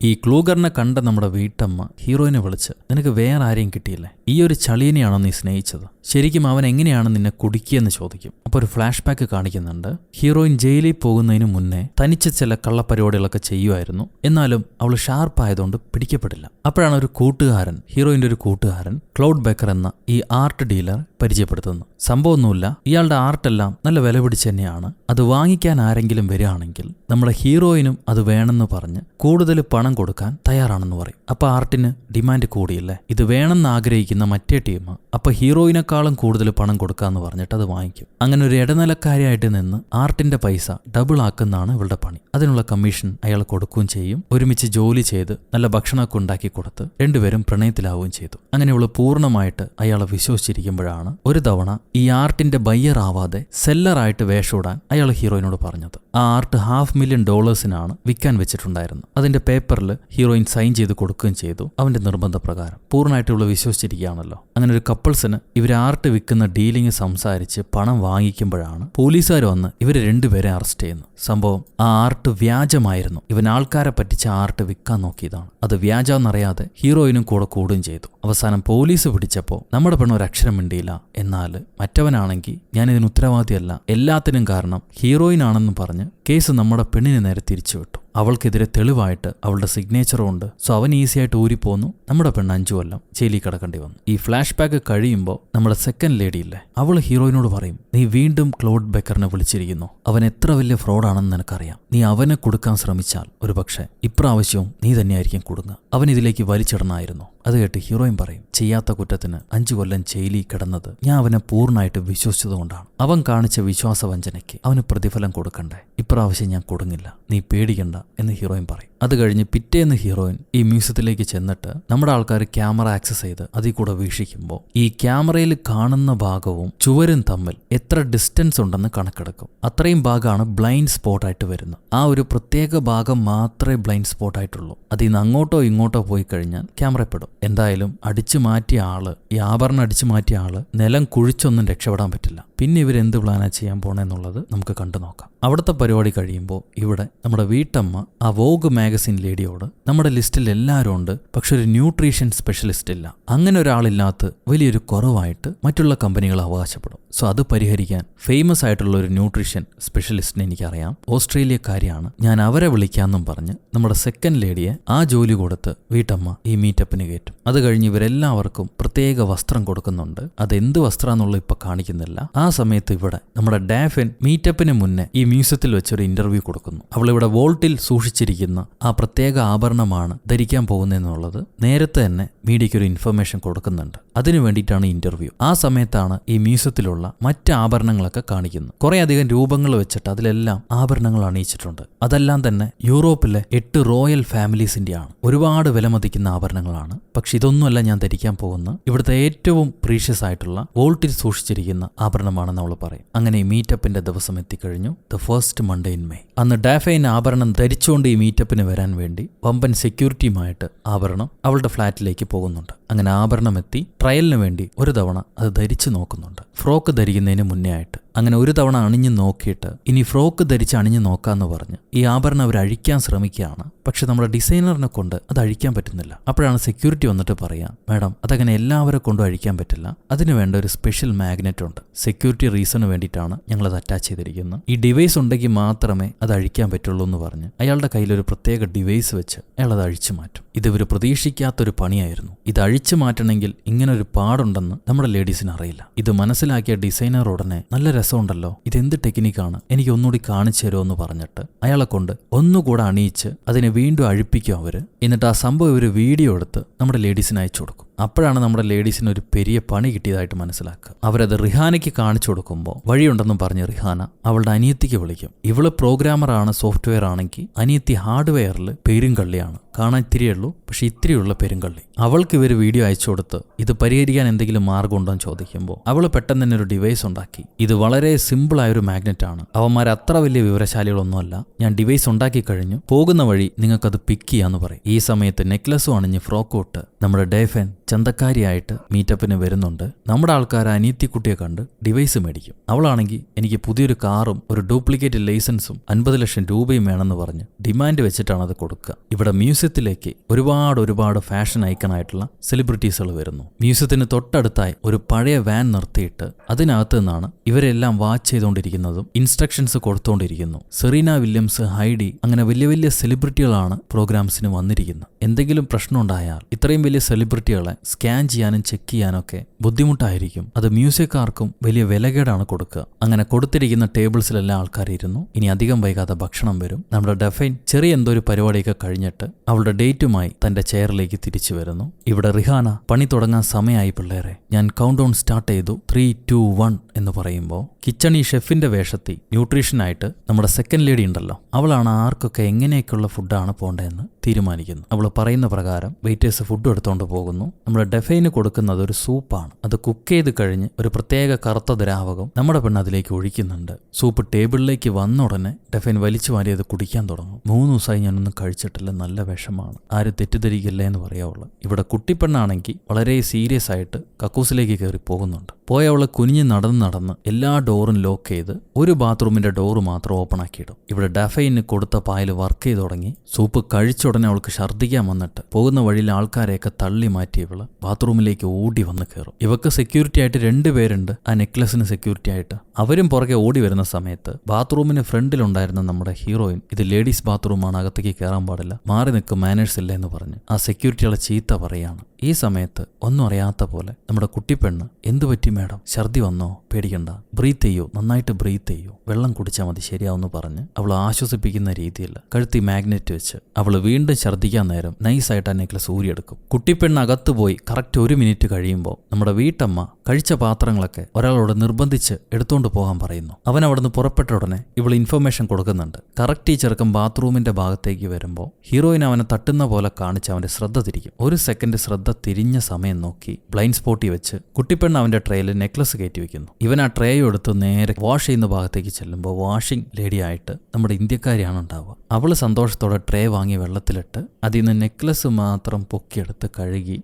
ഈ ക്ലൂഗറിനെ കണ്ട നമ്മുടെ വീട്ടമ്മ ഹീറോയിനെ വിളിച്ച്, നിനക്ക് വേറെ ആരെയും കിട്ടിയില്ലേ? ഈ ഒരു ചളിയനെയാണോ നീ സ്നേഹിച്ചത്? ശരിക്കും അവൻ എങ്ങനെയാണ് നിന്നെ കുടുക്കിയെന്ന് ചോദിക്കും. അപ്പോൾ ഒരു ഫ്ലാഷ് ബാക്ക് കാണിക്കുന്നുണ്ട്. ഹീറോയിൻ ജയിലിൽ പോകുന്നതിന് മുന്നേ തനിച്ച് ചില കള്ളപ്പരിപാടികളൊക്കെ ചെയ്യുമായിരുന്നു. എന്നാലും അവൾ ഷാർപ്പായതുകൊണ്ട് പിടിക്കപ്പെടില്ല. അപ്പോഴാണ് ഒരു കൂട്ടുകാരൻ, ഹീറോയിൻ്റെ ഒരു കൂട്ടുകാരൻ ക്ലൗഡ് ബേക്കർ എന്ന ഈ ആർട്ട് ഡീലർ പരിചയപ്പെടുത്തുന്നു. സംഭവമൊന്നുമില്ല, ഇയാളുടെ ആർട്ടെല്ലാം നല്ല വില പിടിച്ച് തന്നെയാണ്. അത് വാങ്ങിക്കാൻ ആരെങ്കിലും വരികയാണെങ്കിൽ നമ്മുടെ ഹീറോയിനും അത് വേണമെന്ന് പറഞ്ഞ് കൂടുതൽ പണം കൊടുക്കാൻ തയ്യാറാണെന്ന് പറയും. അപ്പൊ ആർട്ടിന് ഡിമാൻഡ് കൂടിയില്ലേ? ഇത് വേണമെന്ന് ആഗ്രഹിക്കുന്ന മറ്റേ ടീം അപ്പൊ ഹീറോയിനെക്കാളും കൂടുതൽ പണം കൊടുക്കാന്ന് പറഞ്ഞിട്ട് അത് വാങ്ങിക്കും. അങ്ങനെ ഒരു ഇടനിലക്കാരിയായിട്ട് നിന്ന് ആർട്ടിന്റെ പൈസ ഡബിൾ ആക്കുന്നതാണ് ഇവളുടെ പണി. അതിനുള്ള കമ്മീഷൻ അയാൾ കൊടുക്കുകയും ചെയ്യും. ഒരുമിച്ച് ജോലി ചെയ്ത് നല്ല ഭക്ഷണമൊക്കെ ഉണ്ടാക്കി കൊടുത്ത് രണ്ടുപേരും പ്രണയത്തിലാവുകയും ചെയ്തു. അങ്ങനെ ഇവള് പൂർണ്ണമായിട്ട് അയാളെ വിശ്വസിച്ചിരിക്കുമ്പോഴാണ് ഒരു തവണ ഈ ആർട്ടിന്റെ ബയ്യർ ആവാതെ സെല്ലറായിട്ട് വേഷമിടാൻ അയാൾ ഹീറോയിനോട് പറഞ്ഞത്. ആ ആർട്ട് $500,000 വിൽക്കാൻ വെച്ചിട്ടുണ്ടായിരുന്നു. അതിന്റെ പേപ്പറിൽ ഹീറോയിൻ സൈൻ ചെയ്ത് കൊടുക്കുകയും ചെയ്തു. അവന്റെ നിർബന്ധപ്രകാരം പൂർണ്ണമായിട്ട് ഇവള് വിശ്വസിച്ചിരിക്കുകയാണല്ലോ. അങ്ങനെ ഒരു കപ്പിൾസിന് ഇവർ ആർട്ട് വിൽക്കുന്ന ഡീലിംഗ് സംസാരിച്ച് പണം വാങ്ങിക്കുമ്പോഴാണ് പോലീസുകാർ വന്ന് ഇവരെ രണ്ടുപേരെ അറസ്റ്റ് ചെയ്യുന്നു. സംഭവം ആ ആർട്ട് വ്യാജമായിരുന്നു. ഇവൻ ആൾക്കാരെ പറ്റിച്ച ആർട്ട് വിൽക്കാൻ നോക്കിയതാണ്. അത് വ്യാജമെന്നറിയാതെ ഹീറോയിനും കൂടെ കൂടുകയും ചെയ്തു. അവസാനം പോലീസ് പിടിച്ചപ്പോൾ നമ്മുടെ പെണ്ണ് ഒരു അക്ഷരം മിണ്ടിയില്ല. എന്നാൽ മറ്റവനാണെങ്കിൽ ഞാനിതിന് ഉത്തരവാദിയല്ല, എല്ലാത്തിനും കാരണം ഹീറോയിനാണെന്ന് പറഞ്ഞ് കേസ് നമ്മുടെ പെണ്ണിന് നേരെ തിരിച്ചുവിട്ടു. അവൾക്കെതിരെ തെളിവായിട്ട് അവളുടെ സിഗ്നേച്ചറും ഉണ്ട്. സോ അവൻ ഈസിയായിട്ട് ഊരിപ്പോന്നു. നമ്മുടെ പെണ്ണ് 5 കൊല്ലം ജയിലിൽ കിടക്കേണ്ടി വന്നു. ഈ ഫ്ലാഷ് ബാക്ക് കഴിയുമ്പോൾ നമ്മുടെ സെക്കൻഡ് ലേഡി ഇല്ലേ, അവൾ ഹീറോയിനോട് പറയും, നീ വീണ്ടും ക്ലൗഡ് ബേക്കറിനെ വിളിച്ചിരിക്കുന്നു. അവൻ എത്ര വലിയ ഫ്രോഡാണെന്ന് നിനക്കറിയാം. നീ അവനെ കൊടുക്കാൻ ശ്രമിച്ചാൽ ഒരു പക്ഷേ ഇപ്രാവശ്യവും നീ തന്നെയായിരിക്കും കുടുങ്ങുക. അവൻ ഇതിലേക്ക് വലിച്ചിടണമായിരുന്നു. അത് കേട്ട് ഹീറോയിൻ പറയും, ചെയ്യാത്ത കുറ്റത്തിന് 5 കൊല്ലം ജയിലിൽ കിടന്നത് ഞാൻ അവനെ പൂർണ്ണമായിട്ട് വിശ്വസിച്ചതുകൊണ്ടാണ്. അവൻ കാണിച്ച വിശ്വാസവഞ്ചനയ്ക്ക് അവന് പ്രതിഫലം കൊടുക്കണ്ടേ? ഇപ്രാവശ്യം ഞാൻ കൊടുങ്ങില്ല, നീ പേടിക്കണ്ട എന്ന് ഹീറോയിൻ പറയും. അത് കഴിഞ്ഞ് പിറ്റേന്ന് ഹീറോയിൻ ഈ മ്യൂസിയത്തിലേക്ക് ചെന്നിട്ട് നമ്മുടെ ആൾക്കാർ ക്യാമറ ആക്സസ് ചെയ്ത് അതിൽ കൂടെ വീക്ഷിക്കുമ്പോൾ ഈ ക്യാമറയിൽ കാണുന്ന ഭാഗവും ചുവരും തമ്മിൽ എത്ര ഡിസ്റ്റൻസ് ഉണ്ടെന്ന് കണക്കെടുക്കും. അത്രയും ഭാഗമാണ് ബ്ലൈൻഡ് സ്പോട്ടായിട്ട് വരുന്നത്. ആ ഒരു പ്രത്യേക ഭാഗം മാത്രമേ ബ്ലൈൻഡ് സ്പോട്ടായിട്ടുള്ളൂ. അതിൽ നിന്ന് അങ്ങോട്ടോ ഇങ്ങോട്ടോ പോയി കഴിഞ്ഞാൽ ക്യാമറ പെടും. എന്തായാലും അടിച്ചു മാറ്റിയ ആള്, ഈ ആഭരണം അടിച്ചു മാറ്റിയ ആള് നിലം കുഴിച്ചൊന്നും രക്ഷപ്പെടാൻ പറ്റില്ല. പിന്നെ ഇവരെന്ത് പ്ലാനാ ചെയ്യാൻ പോണെന്നുള്ളത് നമുക്ക് കണ്ടു നോക്കാം. അവിടുത്തെ പരിപാടി കഴിയുമ്പോൾ ഇവിടെ നമ്മുടെ വീട്ടമ്മ ആ വോഗ് മാഗസിൻ ലേഡിയോട്, നമ്മുടെ ലിസ്റ്റിൽ എല്ലാവരും ഉണ്ട്, പക്ഷെ ഒരു ന്യൂട്രീഷൻ സ്പെഷ്യലിസ്റ്റ് ഇല്ല. അങ്ങനെ ഒരാളില്ലാത്ത വലിയൊരു കുറവായിട്ട് മറ്റുള്ള കമ്പനികൾ അവകാശപ്പെടും. സോ അത് പരിഹരിക്കാൻ ഫേമസ് ആയിട്ടുള്ള ഒരു ന്യൂട്രീഷൻ സ്പെഷ്യലിസ്റ്റിനെ എനിക്കറിയാം, ഓസ്ട്രേലിയക്കാരിയാണ്, ഞാൻ അവരെ വിളിക്കാമെന്നും പറഞ്ഞ് നമ്മുടെ സെക്കൻഡ് ലേഡിയെ ആ ജോലി കൊടുത്ത് വീട്ടമ്മ ഈ മീറ്റപ്പിന് കയറ്റും. അത് കഴിഞ്ഞ് ഇവരെല്ലാവർക്കും പ്രത്യേക വസ്ത്രം കൊടുക്കുന്നുണ്ട്. അതെന്ത് വസ്ത്രമെന്നുള്ളത് ഇപ്പൊ കാണിക്കുന്നില്ല. ആ സമയത്ത് ഇവിടെ നമ്മുടെ ഡാഫിൻ മീറ്റപ്പിന് മുന്നേ ഈ മ്യൂസിയത്തിൽ വെച്ചൊരു ഇന്റർവ്യൂ കൊടുക്കുന്നു. അവളിവിടെ വോൾട്ടിൽ സൂക്ഷിച്ചിരിക്കുന്ന ആ പ്രത്യേക ആഭരണമാണ് ധരിക്കാൻ പോകുന്നതെന്നുള്ളത് നേരത്തെ തന്നെ മീഡിയയ്ക്കൊരു ഇൻഫർമേഷൻ കൊടുക്കുന്നുണ്ട്. അതിനു വേണ്ടിയിട്ടാണ് ഇന്റർവ്യൂ. ആ സമയത്താണ് ഈ മ്യൂസിയത്തിലുള്ള മറ്റ് ആഭരണങ്ങളൊക്കെ കാണിക്കുന്നത്. കുറെ അധികം രൂപങ്ങൾ വെച്ചിട്ട് അതിലെല്ലാം ആഭരണങ്ങൾ അണിയിച്ചിട്ടുണ്ട്. അതെല്ലാം തന്നെ യൂറോപ്പിലെ 8 റോയൽ ഫാമിലീസിന്റെയാണ്. ഒരുപാട് വിലമതിക്കുന്ന ആഭരണങ്ങളാണ്. പക്ഷെ ഇതൊന്നുമല്ല ഞാൻ ധരിക്കാൻ പോകുന്ന ഇവിടുത്തെ ഏറ്റവും പ്രീഷ്യസ് ആയിട്ടുള്ള വോൾട്ടിൽ സൂക്ഷിച്ചിരിക്കുന്ന ആഭരണമാണെന്ന് അവൾ പറയും. അങ്ങനെ ഈ മീറ്റപ്പിന്റെ ദിവസം എത്തിക്കഴിഞ്ഞു. The first Monday in May. അന്ന് ഡാഫൈൻ ആഭരണം ധരിച്ചുകൊണ്ട് ഈ മീറ്റപ്പിന് വരാൻ വേണ്ടി വമ്പൻ സെക്യൂരിറ്റിയുമായിട്ട് ആഭരണം അവളുടെ ഫ്ലാറ്റിലേക്ക് പോകുന്നുണ്ട്. അങ്ങനെ ആഭരണം എത്തി ട്രയലിന് വേണ്ടി ഒരു തവണ അത് ധരിച്ചു നോക്കുന്നുണ്ട്, ഫ്രോക്ക് ധരിക്കുന്നതിന് മുന്നേ ആയിട്ട്. അങ്ങനെ ഒരു തവണ അണിഞ്ഞു നോക്കിയിട്ട് ഇനി ഫ്രോക്ക് ധരിച്ച് അണിഞ്ഞു നോക്കാന്ന് പറഞ്ഞ് ഈ ആഭരണം അവർ അഴിക്കാൻ ശ്രമിക്കുകയാണ്. പക്ഷെ നമ്മുടെ ഡിസൈനറിനെ കൊണ്ട് അത് അഴിക്കാൻ പറ്റുന്നില്ല. അപ്പോഴാണ് സെക്യൂരിറ്റി വന്നിട്ട് പറയാം, മാഡം അതങ്ങനെ എല്ലാവരെ കൊണ്ടും അഴിക്കാൻ പറ്റില്ല, അതിന് വേണ്ട ഒരു സ്പെഷ്യൽ മാഗ്നറ്റ് ഉണ്ട്, സെക്യൂരിറ്റി റീസണിന് വേണ്ടിയിട്ടാണ് ഞങ്ങളത് അറ്റാച്ച് ചെയ്തിരിക്കുന്നത്, ഈ ഡിവൈസ് ഉണ്ടെങ്കിൽ മാത്രമേ അത് അഴിക്കാൻ പറ്റുള്ളൂ എന്ന് പറഞ്ഞ് അയാളുടെ കയ്യിലൊരു പ്രത്യേക ഡിവൈസ് വെച്ച് അയാൾ അത് അഴിച്ചു മാറ്റും. ഇതിവർ പ്രതീക്ഷിക്കാത്തൊരു പണിയായിരുന്നു. ഇത് അഴിച്ചു മാറ്റണമെങ്കിൽ ഇങ്ങനൊരു പാടുണ്ടെന്ന് നമ്മുടെ ലേഡീസിന് അറിയില്ല. ഇത് മനസ്സിലാക്കിയ ഡിസൈനർ ഉടനെ, നല്ല രസമുണ്ടല്ലോ, ഇതെന്ത് ടെക്നിക്കാണ്, എനിക്ക് ഒന്നുകൂടി കാണിച്ചു തരുമോ എന്ന് പറഞ്ഞിട്ട് അയാളെ കൊണ്ട് ഒന്നുകൂടെ അണിയിച്ച് അതിനെ വീണ്ടും അഴിപ്പിക്കും അവര്. എന്നിട്ട് ആ സംഭവം ഒരു വീഡിയോ എടുത്ത് നമ്മുടെ ലേഡീസിന് അയച്ചു കൊടുക്കും. അപ്പോഴാണ് നമ്മുടെ ലേഡീസിന് ഒരു പെരിയ പണി കിട്ടിയതായിട്ട് മനസ്സിലാക്കുക. അവരത് റിഹാനയ്ക്ക് കാണിച്ചു കൊടുക്കുമ്പോൾ വഴിയുണ്ടെന്നും പറഞ്ഞ് റിഹാന അവളുടെ അനിയത്തിക്ക് വിളിക്കും. ഇവള് പ്രോഗ്രാമറാണ്, സോഫ്റ്റ്വെയർ ആണെങ്കിൽ അനിയത്തി ഹാർഡ്വെയറിൽ പെരുങ്കള്ളിയാണ്. കാണാൻ ഇത്തിരിയേ ഉള്ളൂ, പക്ഷെ ഇത്തിരിയുള്ള പെരുങ്കള്ളി. അവൾക്ക് ഇവർ വീഡിയോ അയച്ചു കൊടുത്ത് ഇത് പരിഹരിക്കാൻ എന്തെങ്കിലും മാർഗം ഉണ്ടോ എന്ന് ചോദിക്കുമ്പോൾ അവൾ പെട്ടെന്ന് തന്നെ ഒരു ഡിവൈസ് ഉണ്ടാക്കി. ഇത് വളരെ സിമ്പിളായൊരു മാഗ്നറ്റ് ആണ്. അവന്മാർ അത്ര വലിയ വിവരശാലികളൊന്നുമല്ല. ഞാൻ ഡിവൈസ് ഉണ്ടാക്കി കഴിഞ്ഞു, പോകുന്ന വഴി നിങ്ങൾക്കത് പിക്ക് ചെയ്യാന്ന് പറയും. ഈ സമയത്ത് നെക്ലസും അണിഞ്ഞ് ഫ്രോക്ക് ഇട്ട് നമ്മുടെ ഡേഫൻ ചന്തക്കാരിയായിട്ട് മീറ്റപ്പിന് വരുന്നുണ്ട്. നമ്മുടെ ആൾക്കാർ അനിയത്തിക്കുട്ടിയെ കണ്ട് ഡിവൈസ് മേടിക്കും. അവളാണെങ്കിൽ എനിക്ക് പുതിയൊരു കാറും ഒരു ഡ്യൂപ്ലിക്കേറ്റ് ലൈസൻസും 50 ലക്ഷം രൂപയും വേണമെന്ന് പറഞ്ഞ് ഡിമാൻഡ് വെച്ചിട്ടാണ് അത് കൊടുക്കുക. ഇവിടെ മ്യൂസിയത്തിലേക്ക് ഒരുപാട് ഫാഷൻ ഐക്കണായിട്ടുള്ള സെലിബ്രിറ്റീസുകൾ വരുന്നു. മ്യൂസിയത്തിന് തൊട്ടടുത്തായി ഒരു പഴയ വാൻ നിർത്തിയിട്ട് അതിനകത്ത് നിന്നാണ് ഇവരെല്ലാം വാച്ച് ചെയ്തുകൊണ്ടിരിക്കുന്നതും ഇൻസ്ട്രക്ഷൻസ് കൊടുത്തുകൊണ്ടിരിക്കുന്നു. സെറീന വില്യംസ്, ഹൈഡി, അങ്ങനെ വലിയ സെലിബ്രിറ്റികളാണ് പ്രോഗ്രാംസിന് വന്നിരിക്കുന്നത്. എന്തെങ്കിലും പ്രശ്നമുണ്ടായാൽ ഇത്രയും വലിയ സെലിബ്രിറ്റികളെ സ്കാൻ ചെയ്യാനും ചെക്ക് ചെയ്യാനൊക്കെ ബുദ്ധിമുട്ടായിരിക്കും. അത് മ്യൂസിയക്കാർക്കും വലിയ വിലകേടാണ് കൊടുക്കുക. അങ്ങനെ കൊടുത്തിരിക്കുന്ന ടേബിൾസിലെല്ലാം ആൾക്കാരിരുന്നു. ഇനി അധികം വൈകാതെ ഭക്ഷണം വരും. നമ്മുടെ ഡെഫൈൻ ചെറിയ എന്തോ ഒരു പരിപാടിയൊക്കെ കഴിഞ്ഞിട്ട് അവളുടെ ഡേറ്റുമായി തന്റെ ചെയറിലേക്ക് തിരിച്ചു വരുന്നു. ഇവിടെ റിഹാന പണി തുടങ്ങാൻ സമയമായി പിള്ളേരെ, ഞാൻ കൗണ്ട് ഡൗൺ സ്റ്റാർട്ട് ചെയ്തു, 3, 2, 1 എന്ന് പറയുമ്പോൾ കിച്ചണി ഷെഫിന്റെ വേഷത്തിൽ ന്യൂട്രീഷനായിട്ട് നമ്മുടെ സെക്കൻഡ് ലേഡി ഉണ്ടല്ലോ, അവളാണ് ആർക്കൊക്കെ എങ്ങനെയൊക്കെയുള്ള ഫുഡാണ് പോണ്ടതെന്ന് തീരുമാനിക്കുന്നു. അവൾ പറയുന്ന പ്രകാരം വെയിറ്റേഴ്സ് ഫുഡ് എടുത്തുകൊണ്ട് പോകുന്നു. നമ്മുടെ ഡെഫൈന് കൊടുക്കുന്നത് ഒരു സൂപ്പാണ്. അത് കുക്ക് ചെയ്ത് കഴിഞ്ഞ് ഒരു പ്രത്യേക കറുത്ത ദ്രാവകം നമ്മുടെ പെണ്ണ് അതിലേക്ക് ഒഴിക്കുന്നുണ്ട്. സൂപ്പ് ടേബിളിലേക്ക് വന്ന ഉടനെ ഡെഫൈൻ വലിച്ചു വാരി അത് കുടിക്കാൻ തുടങ്ങും. 3 ദിവസമായി ഞാനൊന്നും കഴിച്ചിട്ടില്ല, നല്ല വിഷമാണ്, ആരും തെറ്റിദ്ധരിക്കില്ല എന്ന് പറയാവുള്ളൂ. ഇവിടെ കുട്ടിപ്പെണ്ണാണെങ്കിൽ വളരെ സീരിയസ് ആയിട്ട് കക്കൂസിലേക്ക് കയറി പോകുന്നുണ്ട്. പോയ അവളെ കുനിഞ്ഞ് നടന്ന് എല്ലാ ഡോറും ലോക്ക് ചെയ്ത് ഒരു ബാത്റൂമിന്റെ ഡോറ് മാത്രം ഓപ്പൺ ആക്കിയിടും. ഇവിടെ ഡഫൈന് കൊടുത്ത പായൽ വർക്ക് ചെയ്ത് തുടങ്ങി. സൂപ്പ് കഴിച്ച ഉടനെ അവൾക്ക് ഛർദ്ദിക്കാൻ വന്നിട്ട് പോകുന്ന വഴിയിൽ ആൾക്കാരെയൊക്കെ തള്ളി മാറ്റി ഇവള് ബാത്റൂമിലേക്ക് ഓടി വന്ന് കയറും. ഇവക്ക് സെക്യൂരിറ്റി ആയിട്ട് 2 പേരുണ്ട്, ആ നെക്ലസിന് സെക്യൂരിറ്റി ആയിട്ട്. അവരും പുറകെ ഓടി വരുന്ന സമയത്ത് ബാത്റൂമിന് ഫ്രണ്ടിലുണ്ടായിരുന്ന നമ്മുടെ ഹീറോയിൻ ഇത് ലേഡീസ് ബാത്റൂമാണ്, അകത്തേക്ക് കയറാൻ പാടില്ല, മാറി നിൽക്കും, മാനേഴ്സ് ഇല്ല എന്ന് പറഞ്ഞ് ആ സെക്യൂരിറ്റികളെ ചീത്ത പറയാണ്. ഈ സമയത്ത് ഒന്നും അറിയാത്ത പോലെ നമ്മുടെ കുട്ടിപ്പെണ്ണ് എന്തു പറ്റി മാഡം, ഛർദി വന്നോ, പേടിക്കണ്ട, ബ്രീത്ത് ചെയ്യൂ, നന്നായിട്ട് ബ്രീത്ത് ചെയ്യൂ, വെള്ളം കുടിച്ചാൽ മതി, ശരിയാവുമെന്ന് പറഞ്ഞ് അവൾ ആശ്വസിപ്പിക്കുന്ന രീതിയിൽ കഴുത്തി മാഗ്നറ്റ് വെച്ച് അവൾ വീണ്ടും ഛർദ്ദിക്കാൻ നേരം നൈസായിട്ട് ആ നെക്ലസ് ഊരിയെടുക്കും. കുട്ടിപ്പെണ്ണ് അകത്ത് പോയി കറക്റ്റ് 1 മിനിറ്റ് കഴിയുമ്പോൾ നമ്മുടെ വീട്ടമ്മ കഴിച്ച പാത്രങ്ങളൊക്കെ ഒരാളോട് നിർബന്ധിച്ച് എടുത്തുകൊണ്ട് പോകാൻ പറയുന്നു. അവൻ അവിടുന്ന് പുറപ്പെട്ട ഉടനെ ഇവൾ ഇൻഫർമേഷൻ കൊടുക്കുന്നുണ്ട്. കറക്റ്റ് ഈ ചെറുക്കം ബാത്റൂമിന്റെ ഭാഗത്തേക്ക് വരുമ്പോൾ ഹീറോയിൻ അവനെ തട്ടുന്ന പോലെ കാണിച്ച് അവന്റെ ശ്രദ്ധ തിരിക്കും. 1 സെക്കൻഡ് ശ്രദ്ധ തിരിഞ്ഞ സമയം നോക്കി ബ്ലൈൻഡ് സ്പോട്ടി വെച്ച് കുട്ടിപ്പെണ്ണ് അവന്റെ ട്രേയിൽ നെക്ലസ് കയറ്റി വെക്കുന്നു. ഇവൻ ആ ട്രേയും എടുത്ത് നേരെ വാഷ് ചെയ്യുന്ന ഭാഗത്തേക്ക് ചെല്ലുമ്പോൾ വാഷിംഗ് ലേഡി ആയിട്ട് നമ്മുടെ ഇന്ത്യക്കാരിയാണ് ഉണ്ടാവുക. അവള് സന്തോഷത്തോടെ ട്രേ വാങ്ങി വെള്ളത്തിലിട്ട് അതിൽ നിന്ന് നെക്ലസ് മാത്രം പൊക്കിയെടുത്ത് കഴുകി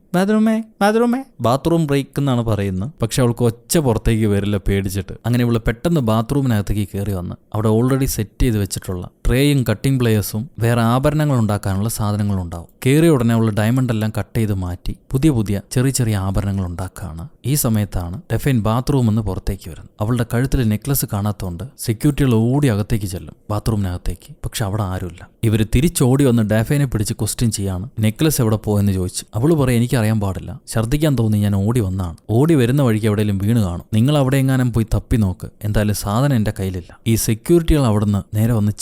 ബാത്റൂം ബ്രേക്ക് എന്നാണ് പറയുന്നത്. പക്ഷെ അവൾക്ക് ഒച്ച പുറത്തേക്ക് വരില്ല പേടിച്ചിട്ട്. അങ്ങനെ ഇവള് പെട്ടെന്ന് ബാത്റൂമിനകത്തേക്ക് കയറി വന്ന് അവിടെ ഓൾറെഡി സെറ്റ് ചെയ്ത് വെച്ചിട്ടുള്ള ട്രേയും കട്ടിംഗ് പ്ലേയേഴ്സും വേറെ ആഭരണങ്ങൾ ഉണ്ടാക്കാനുള്ള സാധനങ്ങളും ഉണ്ടാവും. കയറിയ ഉടനെ അവൾ ഡയമണ്ട് എല്ലാം കട്ട് ചെയ്ത് മാറ്റി പുതിയ ചെറിയ ആഭരണങ്ങൾ ഉണ്ടാക്കുകയാണ്. ഈ സമയത്താണ് ഡെഫൈൻ ബാത്റൂമിൽ നിന്ന് പുറത്തേക്ക് വരുന്നത്. അവളുടെ കഴുത്തിൽ നെക്ലസ് കാണാത്തതുകൊണ്ട് സെക്യൂരിറ്റികൾ ഓടി അകത്തേക്ക് ചെല്ലും, ബാത്റൂമിനകത്തേക്ക്. പക്ഷെ അവിടെ ആരുമില്ല. ഇവർ തിരിച്ചോടി വന്ന് ഡെഫൈനെ പിടിച്ച് ക്വസ്റ്റ്യൻ ചെയ്യാണ്, നെക്ലസ് എവിടെ പോയെന്ന് ചോദിച്ചു. അവള് പറയും, എനിക്കറിയാൻ പാടില്ല, ഛർദ്ദിക്കാൻ തോന്നി ഞാൻ ഓടി വന്നാണ്, ഓടി വരുന്ന വഴിക്ക് എവിടെയെങ്കിലും വീണ് കാണും, നിങ്ങൾ അവിടെ എങ്ങാനും പോയി തപ്പി നോക്ക്, എന്തായാലും സാധനം എന്റെ കയ്യിലില്ല. ഈ സെക്യൂരിറ്റികൾ അവിടുന്ന് നേരെ വന്ന്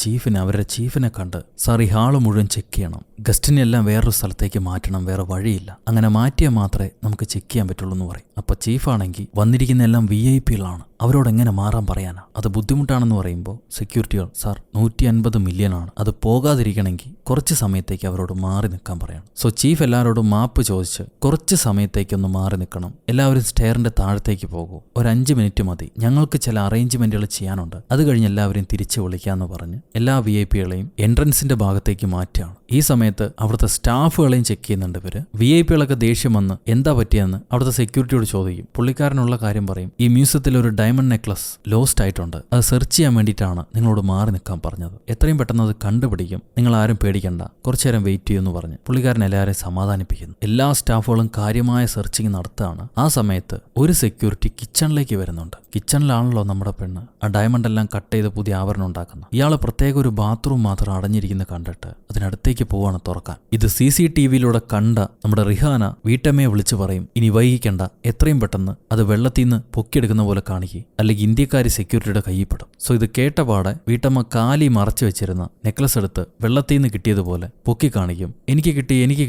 അവരുടെ ചീഫിനെ കണ്ട്, സാർ ഈ ഹാള് മുഴുവൻ ചെക്ക് ചെയ്യണം, ഗസ്റ്റിനെല്ലാം വേറൊരു സ്ഥലത്തേക്ക് മാറ്റണം, വേറെ വഴിയില്ല, അങ്ങനെ മാറ്റിയാൽ മാത്രമേ നമുക്ക് ചെക്ക് ചെയ്യാൻ പറ്റുള്ളൂ എന്ന് പറയും. അപ്പൊ ചീഫാണെങ്കിൽ വന്നിരിക്കുന്ന എല്ലാം VIP-കളാണ്, അവരോട് എങ്ങനെ മാറാൻ പറയാനാ, അത് ബുദ്ധിമുട്ടാണെന്ന് പറയുമ്പോൾ സെക്യൂരിറ്റികൾ, സാർ 150 മില്യൺ അത് പോകാതിരിക്കണമെങ്കിൽ കുറച്ച് സമയത്തേക്ക് അവരോട് മാറി നിൽക്കാൻ പറയണം. സോ ചീഫ് എല്ലാവരോടും മാപ്പ് ചോദിച്ച് കുറച്ച് സമയത്തേക്കൊന്ന് മാറി നിൽക്കണം, എല്ലാവരും സ്റ്റെയറിന്റെ താഴത്തേക്ക് പോകൂ, ഒരു 5 മിനിറ്റ് മതി, ഞങ്ങൾക്ക് ചില അറേഞ്ച്മെന്റുകൾ ചെയ്യാനുണ്ട്, അത് കഴിഞ്ഞ് എല്ലാവരും തിരിച്ചു വിളിക്കാന്ന് പറഞ്ഞ് എല്ലാ VIP-കളെയും എൻട്രൻസിന്റെ ഭാഗത്തേക്ക് മാറ്റുകയാണ്. ഈ സമയത്ത് അവിടുത്തെ സ്റ്റാഫുകളെയും ചെക്ക് ചെയ്യുന്നുണ്ട് ഇവര്. VIP-കളൊക്കെ ദേഷ്യം വന്ന് എന്താ പറ്റിയെന്ന് അവിടുത്തെ സെക്യൂരിറ്റിയോട് ചോദിക്കും. പുള്ളിക്കാരനുള്ള കാര്യം പറയും, ഈ മ്യൂസിയത്തിൽ ഒരു ഡയമണ്ട് നെക്ലസ് ലോസ്റ്റ് ആയിട്ടുണ്ട്, അത് സെർച്ച് ചെയ്യാൻ വേണ്ടിയിട്ടാണ് നിങ്ങളോട് മാറി നിൽക്കാൻ പറഞ്ഞത്, എത്രയും പെട്ടെന്ന് അത് കണ്ടുപിടിക്കും, നിങ്ങൾ ആരും പേടിക്കണ്ട, കുറച്ചു നേരം വെയിറ്റ് ചെയ്യുമെന്ന് പറഞ്ഞ് പുള്ളിക്കാരൻ എല്ലാവരെയും സമാധാനിപ്പിക്കുന്നു. എല്ലാ സ്റ്റാഫുകളും കാര്യമായ സെർച്ചിങ് നടത്തുകയാണ്. ആ സമയത്ത് ഒരു സെക്യൂരിറ്റി കിച്ചണിലേക്ക് വരുന്നുണ്ട്. കിച്ചണിലാണല്ലോ നമ്മുടെ പെണ്ണ് ആ ഡയമണ്ട് എല്ലാം കട്ട് ചെയ്ത് പുതിയ ആഭരണം ഉണ്ടാക്കുന്നത്. ഇയാൾ പ്രത്യേക ഒരു ബാത്റൂം മാത്രം അടഞ്ഞിരിക്കുന്ന കണ്ടിട്ട് അതിനടുത്തേക്ക് പോവാണ് തുറക്കാൻ. ഇത് CCTV-യിലൂടെ കണ്ട നമ്മുടെ റിഹാന വീട്ടമ്മയെ വിളിച്ചു പറയും, ഇനി വൈകിക്കണ്ട, എത്രയും പെട്ടെന്ന് അത് വെള്ളത്തിൽ നിന്ന് പൊക്കിയെടുക്കുന്ന പോലെ കാണിക്കുക, അല്ലെങ്കിൽ ഇന്ത്യക്കാരി സെക്യൂരിറ്റിയുടെ കയ്യിൽപ്പെടും. സോ ഇത് കേട്ടപാടെ വീട്ടമ്മ കാലി മറച്ചു വെച്ചിരുന്ന നെക്ലസ് എടുത്ത് വെള്ളത്തിൽ നിന്ന് കിട്ടിയതുപോലെ പൊക്കി കാണിക്കും. എനിക്ക്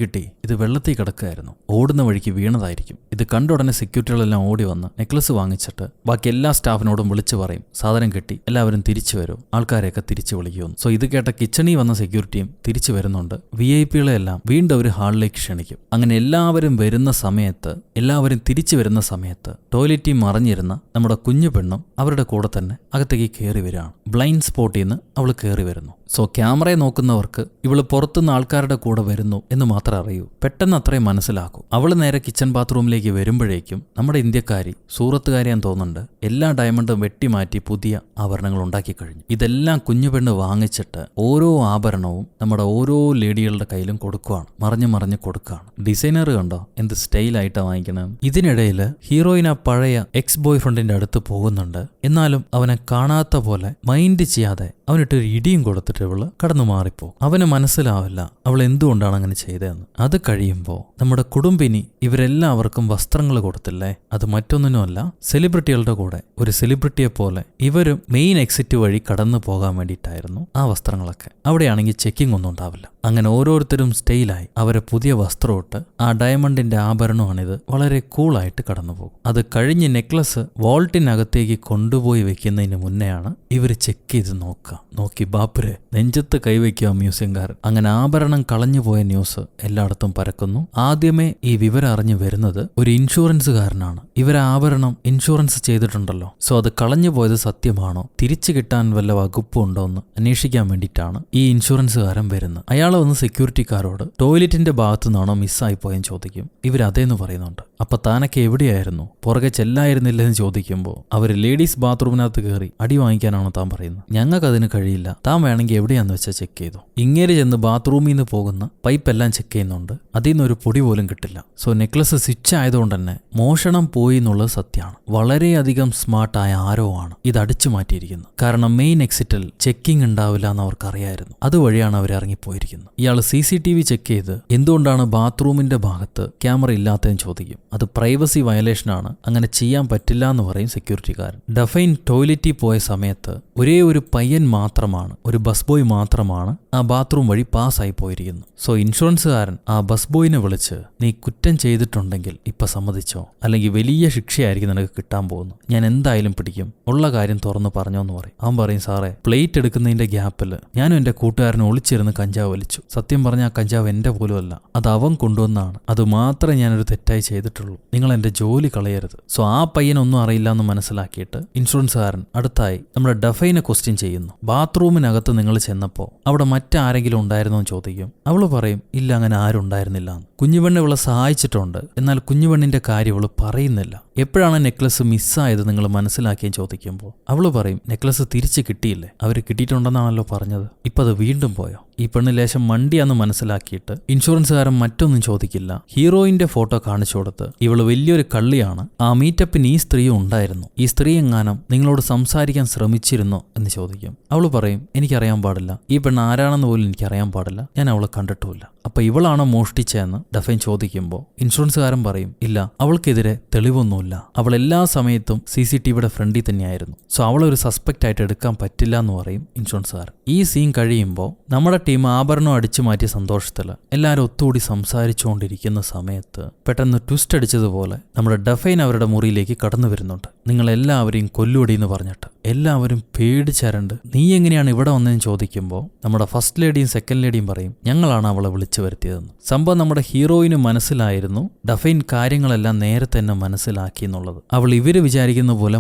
കിട്ടി, ഇത് വെള്ളത്തിൽ കിടക്കുകയായിരുന്നു, ഓടുന്ന വഴിക്ക് വീണതായിരിക്കും. ഇത് കണ്ട ഉടനെ സെക്യൂരിറ്റികളെല്ലാം ഓടി വന്ന് നെക്ലസ് വാങ്ങിച്ചിട്ട് ബാക്കി എല്ലാ സ്റ്റാഫിനോടും വിളിച്ചു പറയും, സാധനം കിട്ടി, എല്ലാവരും തിരിച്ചു വരും, ആൾക്കാരെയൊക്കെ തിരിച്ചു വിളിക്കുമെന്ന്. സോ ഇത് കേട്ട കിച്ചണിൽ വന്ന സെക്യൂരിറ്റിയും തിരിച്ചു വരുന്നുണ്ട്. VIP-കളെല്ലാം വീണ്ടും ഒരു ഹാളിലേക്ക് ക്ഷണിക്കും. അങ്ങനെ എല്ലാവരും വരുന്ന സമയത്ത്, എല്ലാവരും തിരിച്ചു വരുന്ന സമയത്ത് ടോയ്ലറ്റിൽ മറിഞ്ഞിരുന്ന നമ്മുടെ കുഞ്ഞു പെണ്ണും അവരുടെ കൂടെ തന്നെ അകത്തേക്ക് കയറി വരികയാണ്. ബ്ലൈൻഡ് സ്പോട്ടിൽ നിന്ന് അവൾ കയറി വരുന്നു. സോ ക്യാമറയെ നോക്കുന്നവർക്ക് ഇവള് പുറത്തുനിന്ന് ആൾക്കാരുടെ കൂടെ വരുന്നു എന്ന് മാത്രമേ അറിയൂ. പെട്ടെന്ന് അത്രയും മനസ്സിലാക്കൂ. അവള് നേരെ കിച്ചൺ ബാത്റൂമിലേക്ക് വരുമ്പോഴേക്കും നമ്മുടെ ഇന്ത്യക്കാരി സൂറത്തുകാരിയാന്ന് തോന്നുന്നുണ്ട് എല്ലാ ഡയമണ്ടും വെട്ടിമാറ്റി പുതിയ ആഭരണങ്ങൾ ഉണ്ടാക്കി കഴിഞ്ഞു. ഇതെല്ലാം കുഞ്ഞു പെണ്ണ് വാങ്ങിച്ചിട്ട് ഓരോ ആഭരണവും നമ്മുടെ ഓരോ ലേഡികളുടെ കയ്യിലും കൊടുക്കുകയാണ്, മറിഞ്ഞ് കൊടുക്കുകയാണ്. ഡിസൈനർ കണ്ടോ എന്ത് സ്റ്റൈലായിട്ടാണ് വാങ്ങിക്കണം. ഇതിനിടയിൽ ഹീറോയിൻ ആ പഴയ എക്സ് ബോയ് ഫ്രണ്ടിന്റെ അടുത്ത് പോകുന്നുണ്ട്. എന്നാലും അവനെ കാണാത്ത പോലെ മൈൻഡ് ചെയ്യാതെ അവനിട്ടൊരു ഇടിയും കൊടുത്തിട്ട് ഇവള് കടന്നു മാറിപ്പോ. അവന് മനസ്സിലാവില്ല അവൾ എന്തുകൊണ്ടാണ് അങ്ങനെ ചെയ്തതെന്ന്. അത് കഴിയുമ്പോൾ നമ്മുടെ കുടുംബിനി ഇവരെല്ലാവർക്കും വസ്ത്രങ്ങൾ കൊടുത്തില്ലേ, അത് മറ്റൊന്നിനുമല്ല സെലിബ്രിറ്റികളുടെ കൂടെ ഒരു സെലിബ്രിറ്റിയെ പോലെ ഇവരും മെയിൻ എക്സിറ്റ് വഴി കടന്നു പോകാൻ വേണ്ടിയിട്ടായിരുന്നു ആ വസ്ത്രങ്ങളൊക്കെ. അവിടെയാണെങ്കിൽ ചെക്കിംഗ് ഒന്നും ഉണ്ടാവില്ല. അങ്ങനെ ഓരോരുത്തരും സ്റ്റൈലായി അവരെ പുതിയ വസ്ത്രമിട്ട് ആ ഡയമണ്ടിന്റെ ആഭരണമാണിത് വളരെ കൂളായിട്ട് കടന്നു പോകും. അത് കഴിഞ്ഞ് നെക്ലസ് വോൾട്ടിനകത്തേക്ക് കൊണ്ടുപോയി വെക്കുന്നതിന് മുന്നെയാണ് ഇവർ ചെക്ക് ചെയ്ത് നോക്കി ബാപ്പുരെ നെഞ്ചത്ത് കൈവയ്ക്കുക മ്യൂസിയംകാരൻ. അങ്ങനെ ആഭരണം കളഞ്ഞുപോയ ന്യൂസ് എല്ലായിടത്തും പരക്കുന്നു. ആദ്യമേ ഈ വിവരം അറിഞ്ഞു വരുന്നത് ഒരു ഇൻഷുറൻസുകാരനാണ്. ഇവരെ ആഭരണം ഇൻഷുറൻസ് ചെയ്തിട്ടുണ്ടല്ലോ, സോ അത് കളഞ്ഞു പോയത് സത്യമാണോ, തിരിച്ചു കിട്ടാൻ വല്ല വകുപ്പുണ്ടോ എന്ന് അന്വേഷിക്കാൻ വേണ്ടിയിട്ടാണ് ഈ ഇൻഷുറൻസുകാരൻ വരുന്നത്. അയാൾ വന്ന് സെക്യൂരിറ്റിക്കാരോട് ടോയ്ലറ്റിന്റെ ഭാഗത്തു നിന്നാണോ മിസ്സായി പോയെന്ന് ചോദിക്കും. ഇവരതേന്ന് പറയുന്നുണ്ട്. അപ്പൊ താനൊക്കെ എവിടെയായിരുന്നു, പുറകെ ചെല്ലായിരുന്നില്ലെന്ന് ചോദിക്കുമ്പോൾ അവർ ലേഡീസ് ബാത്റൂമിനകത്ത് കയറി അടി വാങ്ങിക്കാനാണോ താൻ പറയുന്നത്, ഞങ്ങൾക്ക് അതിന് കഴിയില്ല, താൻ വേണമെങ്കിൽ എവിടെയാന്ന് വെച്ചാൽ ചെക്ക് ചെയ്തു. ഇങ്ങനെ ചെന്ന് ബാത്റൂമിൽ നിന്ന് പോകുന്ന പൈപ്പ് എല്ലാം ചെക്ക് ചെയ്യുന്നുണ്ട്. അതിൽ നിന്ന് ഒരു പൊടി പോലും കിട്ടില്ല. സോ നെക്ലസ് സ്വിച്ച് ആയതുകൊണ്ട് തന്നെ മോഷണം പോയി എന്നുള്ളത് സത്യമാണ്. വളരെയധികം സ്മാർട്ടായ ആരോ ആണ് ഇത് അടിച്ചു മാറ്റിയിരിക്കുന്നത്. കാരണം മെയിൻ എക്സിറ്റിൽ ചെക്കിംഗ് ഉണ്ടാവില്ല എന്ന് അവർക്കറിയായിരുന്നു. അതുവഴിയാണ് അവർ ഇറങ്ങിപ്പോയിരിക്കുന്നത്. ഇയാൾ CCTV ചെക്ക് ചെയ്ത് എന്തുകൊണ്ടാണ് ബാത്റൂമിന്റെ ഭാഗത്ത് ക്യാമറ ഇല്ലാത്തതെന്ന് ചോദിക്കും. അത് പ്രൈവസി വയലേഷനാണ്, അങ്ങനെ ചെയ്യാൻ പറ്റില്ല എന്ന് പറയും സെക്യൂരിറ്റിക്കാരൻ. ഡഫൈൻ ടോയ്ലറ്റിൽ പോയ സമയത്ത് ഒരേ ഒരു പയ്യൻ മാത്രമാണ്, ഒരു ബസ് ബോയ് മാത്രമാണ് ആ ബാത്റൂം വഴി പാസ്സായി പോയിരിക്കുന്നത്. സോ ഇൻഷുറൻസുകാരൻ ആ ബസ് ബോയിനെ വിളിച്ച് നീ കുറ്റം ചെയ്തിട്ടുണ്ടെങ്കിൽ ഇപ്പൊ സമ്മതിച്ചോ, അല്ലെങ്കിൽ വലിയ ശിക്ഷയായിരിക്കും നിനക്ക് കിട്ടാൻ പോകുന്നു, ഞാൻ എന്തായാലും പിടിക്കും, ഉള്ള കാര്യം തുറന്നു പറഞ്ഞോ എന്ന് പറയും. അവൻ പറയും സാറേ പ്ലേറ്റ് എടുക്കുന്നതിന്റെ ഗ്യാപ്പിൽ ഞാനും എന്റെ കൂട്ടുകാരനും ഒളിച്ചിരുന്ന് കഞ്ചാവ് വലിച്ചു. സത്യം പറഞ്ഞാൽ ആ കഞ്ചാവ് എന്റെ പോലും അല്ല, അത് അവൻ കൊണ്ടുവന്നാണ്, അത് മാത്രമേ ഞാനൊരു തെറ്റായി ചെയ്തിട്ടുള്ളൂ, നിങ്ങൾ എന്റെ ജോലി കളയരുത്. സോ ആ പയ്യനൊന്നും അറിയില്ല എന്ന് മനസ്സിലാക്കിയിട്ട് ഇൻഷുറൻസുകാരൻ അടുത്തായി നമ്മുടെ ഡഫൈനെ ക്വസ്റ്റ്യൻ ചെയ്യുന്നു. ബാത്റൂമിനകത്ത് നിങ്ങൾ ചെന്നപ്പോൾ അവിടെ മറ്റാരെങ്കിലും ഉണ്ടായിരുന്നോ എന്ന് ചോദിക്കും. അവള് പറയും ഇല്ല, അങ്ങനെ ആരും ഉണ്ടായിരുന്നില്ല എന്ന്. കുഞ്ഞുപെണ്ണ് ഇവളെ സഹായിച്ചിട്ടുണ്ട്, എന്നാൽ കുഞ്ഞുപെണ്ണിന്റെ കാര്യം ഇവള് പറയുന്നില്ല. എപ്പോഴാണ് നെക്ലസ് മിസ്സായത് നിങ്ങൾ മനസ്സിലാക്കിയെന്ന് ചോദിക്കുമ്പോൾ അവള് പറയും നെക്ലസ് തിരിച്ച് കിട്ടിയില്ലേ, അവർ കിട്ടിയിട്ടുണ്ടെന്നാണല്ലോ പറഞ്ഞത്, ഇപ്പൊ അത് വീണ്ടും പോയോ. ഈ പെണ്ണ് ലേശം മണ്ടിയാന്ന് മനസ്സിലാക്കിയിട്ട് ഇൻഷുറൻസുകാരൻ മറ്റൊന്നും ചോദിക്കില്ല. ഹീറോയിന്റെ ഫോട്ടോ കാണിച്ചു കൊടുത്ത് ഇവള് വലിയൊരു കള്ളിയാണ്, ആ മീറ്റപ്പിന് ഈ സ്ത്രീയും ഉണ്ടായിരുന്നു, ഈ സ്ത്രീ എങ്ങാനും നിങ്ങളോട് സംസാരിക്കാൻ ശ്രമിച്ചിരുന്നോ എന്ന് ചോദിക്കും. അവള് പറയും എനിക്കറിയാൻ പാടില്ല, ഈ പെണ്ണ് ആരാണെന്ന് പോലും എനിക്കറിയാൻ പാടില്ല, ഞാൻ അവളെ കണ്ടിട്ടുമില്ല. അപ്പൊ ഇവളാണോ മോഷ്ടിച്ചതെന്ന് ഡഫൈൻ ചോദിക്കുമ്പോൾ ഇൻഷുറൻസുകാരൻ പറയും ഇല്ല, അവൾക്കെതിരെ തെളിവൊന്നുമില്ല, അവൾ എല്ലാ സമയത്തും CCTVയുടെ ഫ്രണ്ടിൽ തന്നെയായിരുന്നു, സോ അവളൊരു സസ്പെക്റ്റ് ആയിട്ട് എടുക്കാൻ പറ്റില്ല എന്ന് പറയും ഇൻഷുറൻസുകാരൻ. ഈ സീൻ കഴിയുമ്പോൾ നമ്മുടെ ടീം ആഭരണം അടിച്ചു മാറ്റിയ സന്തോഷത്തിൽ എല്ലാവരും ഒത്തുകൂടി സംസാരിച്ചുകൊണ്ടിരിക്കുന്ന സമയത്ത് പെട്ടെന്ന് ട്വിസ്റ്റ് അടിച്ചതുപോലെ നമ്മുടെ ഡഫൈൻ അവരുടെ മുറിയിലേക്ക് കടന്നു വരുന്നുണ്ട്. നിങ്ങളെല്ലാവരെയും കൊല്ലുവടി എന്ന് പറഞ്ഞിട്ട് എല്ലാവരും പേടിച്ചരണ്ട് നീ എങ്ങനെയാണ് ഇവിടെ വന്നതെന്ന് ചോദിക്കുമ്പോൾ നമ്മുടെ ഫസ്റ്റ് ലേഡിയും സെക്കൻഡ് ലേഡിയും പറയും ഞങ്ങളാണ് അവളെ വിളിച്ചു വരുത്തിയതെന്ന്. സംഭവം നമ്മുടെ ഹീറോയിന് മനസ്സിലായിരുന്നു ഡഫൈൻ കാര്യങ്ങളെല്ലാം നേരത്തെ തന്നെ മനസ്സിലാക്കി എന്നുള്ളത്. അവൾ ഇവര് വിചാരിക്കുന്ന പോലെ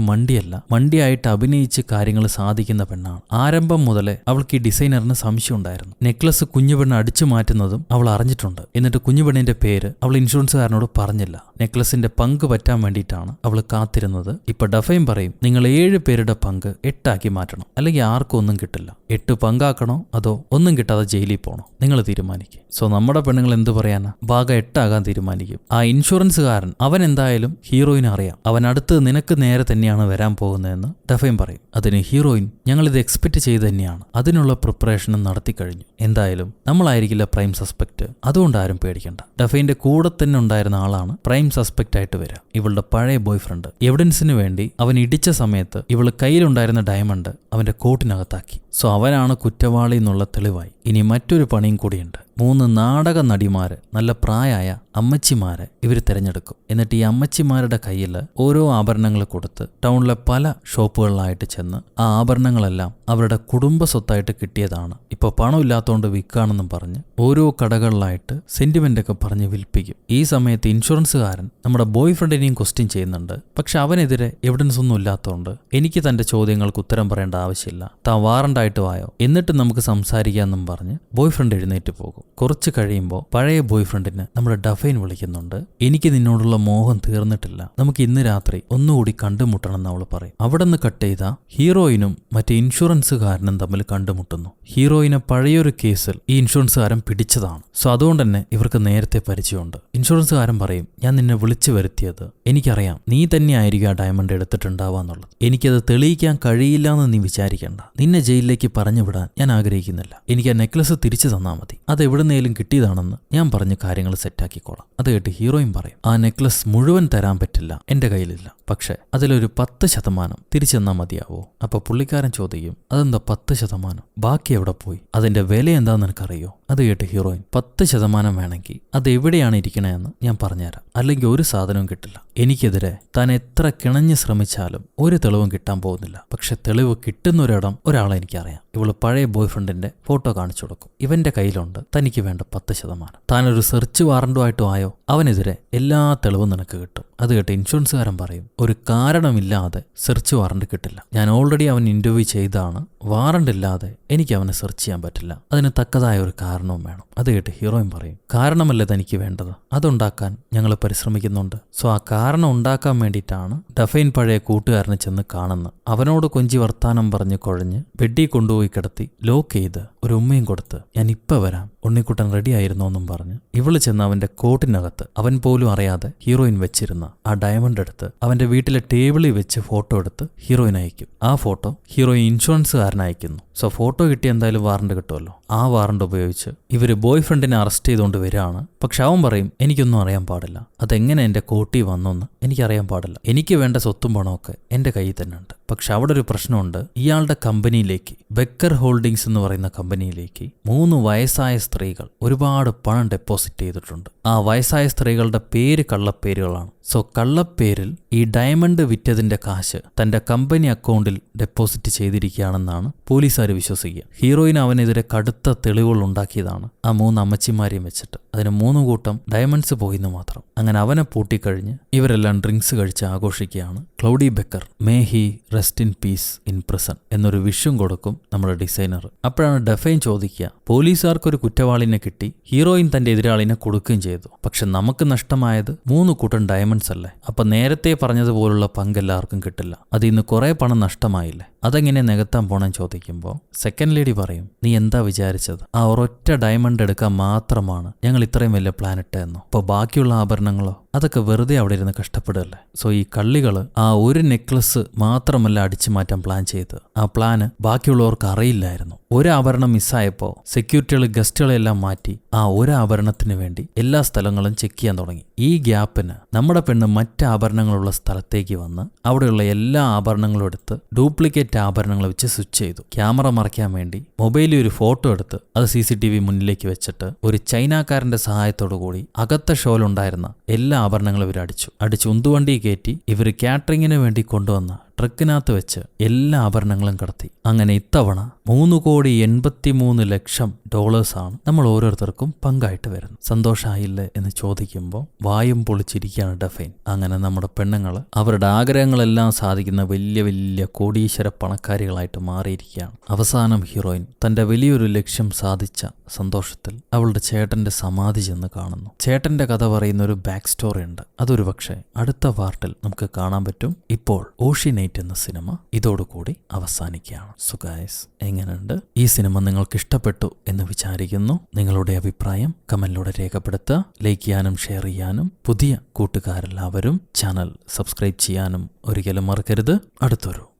മണ്ടിയായിട്ട് അഭിനയിച്ച് കാര്യങ്ങൾ സാധിക്കുന്ന പെണ്ണാണ്. ആരംഭം മുതലേ അവൾക്ക് ഈ ഡിസൈനറിന് സംശയം ഉണ്ടായിരുന്നു. നെക്ലസ് കുഞ്ഞുപെണ്ണ് അടിച്ചു മാറ്റുന്നതും അവൾ അറിഞ്ഞിട്ടുണ്ട്. എന്നിട്ട് കുഞ്ഞുപെണ്ണിന്റെ പേര് അവൾ ഇൻഷുറൻസുകാരനോട് പറഞ്ഞില്ല. നെക്ലസിന്റെ പങ്ക് പറ്റാൻ വേണ്ടിയിട്ടാണ് അവൾ കാത്തിരുന്നത്. ഇപ്പൊ ഡഫൈൻ പറയും നിങ്ങൾ 7 പേരുടെ പങ്ക് 8 ആക്കി മാറ്റണം, അല്ലെങ്കിൽ ആർക്കും ഒന്നും കിട്ടില്ല. 8 പങ്കാക്കണോ അതോ ഒന്നും കിട്ടാതെ ജയിലിൽ പോകണോ, നിങ്ങൾ തീരുമാനിക്കും. സോ നമ്മുടെ പെണ്ണുങ്ങൾ എന്ത് പറയാനാ, ഭാഗം 8 ആകാൻ തീരുമാനിക്കും. ആ ഇൻഷുറൻസുകാരൻ അവൻ എന്തായാലും ഹീറോയിന് അറിയാം, അവൻ അടുത്ത് നിനക്ക് നേരെ തന്നെയാണ് വരാൻ പോകുന്നതെന്ന് ഡഫൈൻ പറയും. അതിന് ഹീറോയിൻ ഞങ്ങളിത് എക്സ്പെക്ട് ചെയ്ത് തന്നെയാണ്, അതിനുള്ള പ്രിപ്പറേഷനും നടത്തി കഴിഞ്ഞു, എന്തായാലും നമ്മളായിരിക്കില്ല പ്രൈം സസ്പെക്ട്, അതുകൊണ്ട് ആരും പേടിക്കണ്ട. ഡഫൈന്റെ കൂടെ തന്നെ ഉണ്ടായിരുന്ന ആളാണ് പ്രൈം സസ്പെക്ട് ആയിട്ട് വരിക, ഇവളുടെ പഴയ ബോയ് ഫ്രണ്ട്. എവിഡൻസിന് വേണ്ടി അവൻ ഇടിച്ച സമയത്ത് ഇവള് കയ്യിലുണ്ടായിരുന്ന ഡയമണ്ട് അവന്റെ കോട്ടിനകത്താക്കി. സോ അവനാണ് കുറ്റവാളി എന്നുള്ള തെളിവായി. ഇനി മറ്റൊരു പണിയും കൂടിയുണ്ട്. 3 നാടക നടിമാര്, നല്ല പ്രായമായ അമ്മച്ചിമാരെ ഇവർ തിരഞ്ഞെടുക്കും. എന്നിട്ട് ഈ അമ്മച്ചിമാരുടെ കയ്യിൽ ഓരോ ആഭരണങ്ങൾ കൊടുത്ത് ടൗണിലെ പല ഷോപ്പുകളിലായിട്ട് ചെന്ന് ആ ആഭരണങ്ങളെല്ലാം അവരുടെ കുടുംബ സ്വത്തായിട്ട് കിട്ടിയതാണ്, ഇപ്പൊ പണമില്ലാത്തതുകൊണ്ട് വിൽക്കാണെന്നും പറഞ്ഞ് ഓരോ കടകളിലായിട്ട് സെന്റിമെന്റ് ഒക്കെ പറഞ്ഞ് വിൽപ്പിക്കും. ഈ സമയത്ത് ഇൻഷുറൻസുകാരൻ നമ്മുടെ ബോയ് ഫ്രണ്ടിനെയും ക്വസ്റ്റ്യൻ ചെയ്യുന്നുണ്ട്. പക്ഷെ അവനെതിരെ എവിഡൻസ് ഒന്നും ഇല്ലാത്തതുകൊണ്ട് എനിക്ക് തന്റെ ചോദ്യങ്ങൾക്ക് ഉത്തരം പറയേണ്ട ആവശ്യമില്ല, താൻ വാറണ്ട് ആയിട്ടും ആയോ, എന്നിട്ട് നമുക്ക് സംസാരിക്കാമെന്നും പറഞ്ഞ് ബോയ് ഫ്രണ്ട് എഴുന്നേറ്റ് പോകും. കുറച്ച് കഴിയുമ്പോൾ പഴയ ബോയ് ഫ്രണ്ടിന് നമ്മുടെ ഡഫൈൻ വിളിക്കുന്നുണ്ട്. എനിക്ക് നിന്നോടുള്ള മോഹം തീർന്നിട്ടില്ല, നമുക്ക് ഇന്ന് രാത്രി ഒന്നുകൂടി കണ്ടുമുട്ടണം എന്ന് അവൾ പറയും. അവിടെ നിന്ന് കട്ട് ചെയ്ത ഹീറോയിനും മറ്റേ ഇൻഷുറൻസുകാരനും തമ്മിൽ കണ്ടുമുട്ടുന്നു. ഹീറോയിനെ പഴയൊരു കേസിൽ ഈ ഇൻഷുറൻസുകാരൻ പിടിച്ചതാണ്. സോ അതുകൊണ്ട് തന്നെ ഇവർക്ക് നേരത്തെ പരിചയമുണ്ട്. ഇൻഷുറൻസുകാരൻ പറയും, ഞാൻ നിന്നെ വിളിച്ചു വരുത്തിയത് എനിക്കറിയാം നീ തന്നെയായിരിക്കും ആ ഡയമണ്ട് എടുത്തിട്ടുണ്ടാവാന്നുള്ളത്. എനിക്കത് തെളിയിക്കാൻ കഴിയില്ല എന്ന് നീ വിചാരിക്കേണ്ട. നിന്നെ ജയിലിലേക്ക് പറഞ്ഞു വിടാൻ ഞാൻ ആഗ്രഹിക്കുന്നില്ല. എനിക്ക് ആ നെക്ലസ് തിരിച്ചു തന്നാൽ മതി. അത് എവിടുന്നേലും കിട്ടിയതാണെന്ന് ഞാൻ പറഞ്ഞ് കാര്യങ്ങൾ സെറ്റാക്കിക്കോളാം. അത് കേട്ട് ഹീറോയിൻ പറയും, ആ നെക്ലസ് മുഴുവൻ തരാൻ പറ്റില്ല, എന്റെ കയ്യിലില്ല. പക്ഷെ അതിലൊരു 10% തിരിച്ചു തന്നാൽ മതിയാവോ? അപ്പൊ പുള്ളിക്കാരൻ ചോദിക്കും, അതെന്താ 10%? ബാക്കി എവിടെ പോയി? അതിന്റെ വില എന്താന്ന് എനിക്കറിയോ? അത് കേട്ട് ഹീറോയിൻ, 10% വേണമെങ്കിൽ അത് എവിടെയാണ് ഇരിക്കണേന്ന് ഞാൻ പറഞ്ഞുതരാം, അല്ലെങ്കിൽ ഒരു സാധനവും കിട്ടില്ല. എനിക്കെതിരെ താൻ എത്ര കിണഞ്ഞ് ശ്രമിച്ചാലും ഒരു തെളിവും കിട്ടാൻ പോകുന്നില്ല. പക്ഷെ തെളിവ് കിട്ടുന്നൊരിടം ഒരാളെ എനിക്കറിയാം. ഇവള് പഴയ ബോയ് ഫ്രണ്ടിന്റെ ഫോട്ടോ കാണിച്ചു കൊടുക്കും. ഇവന്റെ കയ്യിലുണ്ട് തനിക്ക് വേണ്ട 10%. താനൊരു സെർച്ച് വാറണ്ടുമായിട്ടും ആയോ, അവനെതിരെ എല്ലാ തെളിവും നിനക്ക് കിട്ടും. അത് കേട്ട് ഇൻഷുറൻസുകാരൻ പറയും, ഒരു കാരണമില്ലാതെ സെർച്ച് വാറണ്ട് കിട്ടില്ല. ഞാൻ ഓൾറെഡി അവൻ ഇന്റർവ്യൂ ചെയ്താണ്. വാറണ്ട് ഇല്ലാതെ എനിക്ക് അവനെ സെർച്ച് ചെയ്യാൻ പറ്റില്ല. അതിന് തക്കതായ ഒരു കാരണവും വേണം. അത് കേട്ട് ഹീറോയിൻ പറയും, കാരണമല്ലേ തനിക്ക് വേണ്ടത്, അതുണ്ടാക്കാൻ ഞങ്ങൾ പരിശ്രമിക്കുന്നുണ്ട്. സോ ആ കാരണം ഉണ്ടാക്കാൻ വേണ്ടിയിട്ടാണ് ഡഫൈൻ പഴയ കൂട്ടുകാരനെ ചെന്ന് കാണുന്നത്. അവനോട് കൊഞ്ചി വർത്താനം പറഞ്ഞ് കുഴഞ്ഞ് ബെഡിൽ കൊണ്ടുപോയി കിടത്തി ലോക്ക് ചെയ്ത് ഒരു ഉമ്മയും കൊടുത്ത് ഞാൻ ഇപ്പം വരാം, ഉണ്ണിക്കുട്ടൻ റെഡി ആയിരുന്നോ എന്നും പറഞ്ഞ് ഇവള് ചെന്ന് അവന്റെ കോട്ടിനകത്ത് അവൻ പോലും അറിയാതെ ഹീറോയിൻ വെച്ചിരുന്ന ആ ഡയമണ്ട് എടുത്ത് അവന്റെ വീട്ടിലെ ടേബിളിൽ വെച്ച് ഫോട്ടോ എടുത്ത് ഹീറോയിൻ അയക്കും. ആ ഫോട്ടോ ഹീറോയിൻ ഇൻഷുറൻസുകാരൻ അയക്കുന്നു. സോ ഫോട്ടോ കിട്ടി എന്തായാലും വാറണ്ട് കിട്ടുമല്ലോ. ആ വാറണ്ട് ഉപയോഗിച്ച് ഇവര് ബോയ് ഫ്രണ്ടിനെ അറസ്റ്റ് ചെയ്തുകൊണ്ട് വരികയാണ്. പക്ഷെ അവൻ പറയും, എനിക്കൊന്നും അറിയാൻ പാടില്ല, അതെങ്ങനെ എന്റെ കോട്ടി വന്നോന്ന് എനിക്കറിയാൻ പാടില്ല. എനിക്ക് വേണ്ട സ്വത്തും പണമൊക്കെ എന്റെ കയ്യിൽ തന്നെ ഉണ്ട്. പക്ഷെ അവിടെ ഒരു പ്രശ്നമുണ്ട്. ഇയാളുടെ കമ്പനിയിലേക്ക്, ബെക്കർ ഹോൾഡിങ്സ് എന്ന് പറയുന്ന കമ്പനിയിലേക്ക് 3 വയസ്സായ സ്ത്രീകൾ ഒരുപാട് പണം ഡെപ്പോസിറ്റ് ചെയ്തിട്ടുണ്ട്. ആ വയസ്സായ സ്ത്രീകളുടെ പേര് കള്ളപ്പേരുകളാണ്. സോ കള്ളപ്പേരിൽ ഈ ഡയമണ്ട് വിറ്റതിന്റെ കാശ് തന്റെ കമ്പനി അക്കൗണ്ടിൽ ഡെപ്പോസിറ്റ് ചെയ്തിരിക്കുകയാണെന്നാണ് പോലീസുകാർ വിശ്വസിക്കുക. ഹീറോയിൻ അവനെതിരെ കടുത്ത തെളിവുകൾ ഉണ്ടാക്കിയതാണ് ആ 3 അമ്മച്ചിമാരെയും വെച്ചിട്ട്. അതിന് 3 കൂട്ടം ഡയമണ്ട്സ് പോയിന്ന് മാത്രം. അങ്ങനെ അവനെ പൂട്ടിക്കഴിഞ്ഞ് ഇവരെല്ലാം ഡ്രിങ്ക്സ് കഴിച്ച് ആഘോഷിക്കുകയാണ്. Claudie Becker may he rest in peace in prison എന്നൊരു വിഷും കൊടുക്കും നമ്മുടെ ഡിസൈനർ. അപ്പോഴാണ് ഡഫൈൻ ചോദിക്കുക, പോലീസുകാർക്കൊരു കുറ്റവാളിനെ കിട്ടി, ഹീറോയിൻ തന്റെ എതിരാളിനെ കൊടുക്കുകയും ചെയ്തു. പക്ഷെ നമുക്ക് നഷ്ടമായത് 3 കൂട്ടം ഡയമണ്ട്സ് അല്ലേ? അപ്പൊ നേരത്തെ പറഞ്ഞതുപോലുള്ള പങ്ക് എല്ലാവർക്കും കിട്ടില്ല. അതിൽ നിന്ന് കുറെ പണം നഷ്ടമായില്ലേ? അതെങ്ങനെ നികത്താൻ പോണെന്ന് ചോദിക്കുമ്പോൾ സെക്കൻഡ് ലേഡി പറയും, നീ എന്താ വിചാരിച്ചത്? ആ ഒരൊറ്റ ഡയമണ്ട് എടുക്കാൻ മാത്രമാണ് ഞങ്ങൾ ഇത്രയും വലിയ പ്ലാൻ ഇട്ടെന്നോ? അപ്പോൾ ബാക്കിയുള്ള ആഭരണങ്ങളോ? അതൊക്കെ വെറുതെ അവിടെ ഇരുന്ന് കഷ്ടപ്പെടുകയല്ലേ? സോ ഈ കള്ളികള് ആ ഒരു നെക്ലസ് മാത്രമല്ല അടിച്ചു മാറ്റാൻ പ്ലാൻ ചെയ്ത്, ആ പ്ലാന് ബാക്കിയുള്ളവർക്ക് അറിയില്ലായിരുന്നു. ഒരു ആഭരണം മിസ്സായപ്പോൾ സെക്യൂരിറ്റികൾ ഗസ്റ്റുകളെല്ലാം മാറ്റി ആ ഒരു ആഭരണത്തിന് വേണ്ടി എല്ലാ സ്ഥലങ്ങളും ചെക്ക് ചെയ്യാൻ തുടങ്ങി. ഈ ഗ്യാപ്പിന് നമ്മുടെ പെണ്ണ് മറ്റ് ആഭരണങ്ങളുള്ള സ്ഥലത്തേക്ക് വന്ന് അവിടെയുള്ള എല്ലാ ആഭരണങ്ങളും എടുത്ത് ഡ്യൂപ്ലിക്കേറ്റ് ആഭരണങ്ങൾ വെച്ച് സ്വിച്ച് ചെയ്തു. ക്യാമറ മറയ്ക്കാൻ വേണ്ടി മൊബൈലിൽ ഒരു ഫോട്ടോ എടുത്ത് അത് CCTV മുന്നിലേക്ക് വെച്ചിട്ട് ഒരു ചൈനക്കാരന്റെ സഹായത്തോടു കൂടി അകത്തെ ഷോയിലുണ്ടായിരുന്ന എല്ലാ ആഭരണങ്ങളും ഇവർ അടിച്ച് ഉന്തുവണ്ടി കയറ്റി ഇവർ കാറ്ററിങ്ങിന് വേണ്ടി കൊണ്ടുവന്ന ട്രക്കിനകത്ത് വെച്ച് എല്ലാ ആഭരണങ്ങളും കടത്തി. അങ്ങനെ ഇത്തവണ $3,83,00,000 നമ്മൾ ഓരോരുത്തർക്കും പങ്കായിട്ട് വരുന്നു. സന്തോഷമായില്ലേ എന്ന് ചോദിക്കുമ്പോൾ വായും പൊളിച്ചിരിക്കുകയാണ് ഡഫൈൻ. അങ്ങനെ നമ്മുടെ പെണ്ണുങ്ങൾ അവരുടെ ആഗ്രഹങ്ങളെല്ലാം സാധിക്കുന്ന വലിയ വലിയ കോടീശ്വര പണക്കാരികളായിട്ട് മാറിയിരിക്കുകയാണ്. അവസാനം ഹീറോയിൻ തന്റെ വലിയൊരു ലക്ഷ്യം സാധിച്ച സന്തോഷത്തിൽ അവളുടെ ചേട്ടന്റെ സമാധി ചെന്ന് കാണുന്നു. ചേട്ടന്റെ കഥ പറയുന്ന ഒരു ബാക്ക് സ്റ്റോറി ഉണ്ട്. അതൊരു പക്ഷേ അടുത്ത പാർട്ടിൽ നമുക്ക് കാണാൻ പറ്റും. ഇപ്പോൾ ഓഷ്യൻ എന്ന സിനിമ ഇതോടുകൂടി അവസാനിക്കുകയാണ്. സോ ഗൈസ്, എങ്ങനെയുണ്ട് ഈ സിനിമ? നിങ്ങൾക്ക് ഇഷ്ടപ്പെട്ടു എന്ന് വിചാരിക്കുന്നു. നിങ്ങളുടെ അഭിപ്രായം കമന്റിലൂടെ രേഖപ്പെടുത്തുക. ലൈക്ക് ചെയ്യാനും ഷെയർ ചെയ്യാനും പുതിയ കൂട്ടുകാരെല്ലാവരും ചാനൽ സബ്സ്ക്രൈബ് ചെയ്യാനും ഒരിക്കലും മറക്കരുത്.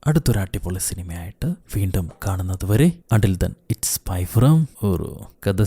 അടുത്തൊരു അടിപൊളി സിനിമയായിട്ട് വീണ്ടും കാണുന്നത് വരെ, until then, it's bye from ഒരു കഥ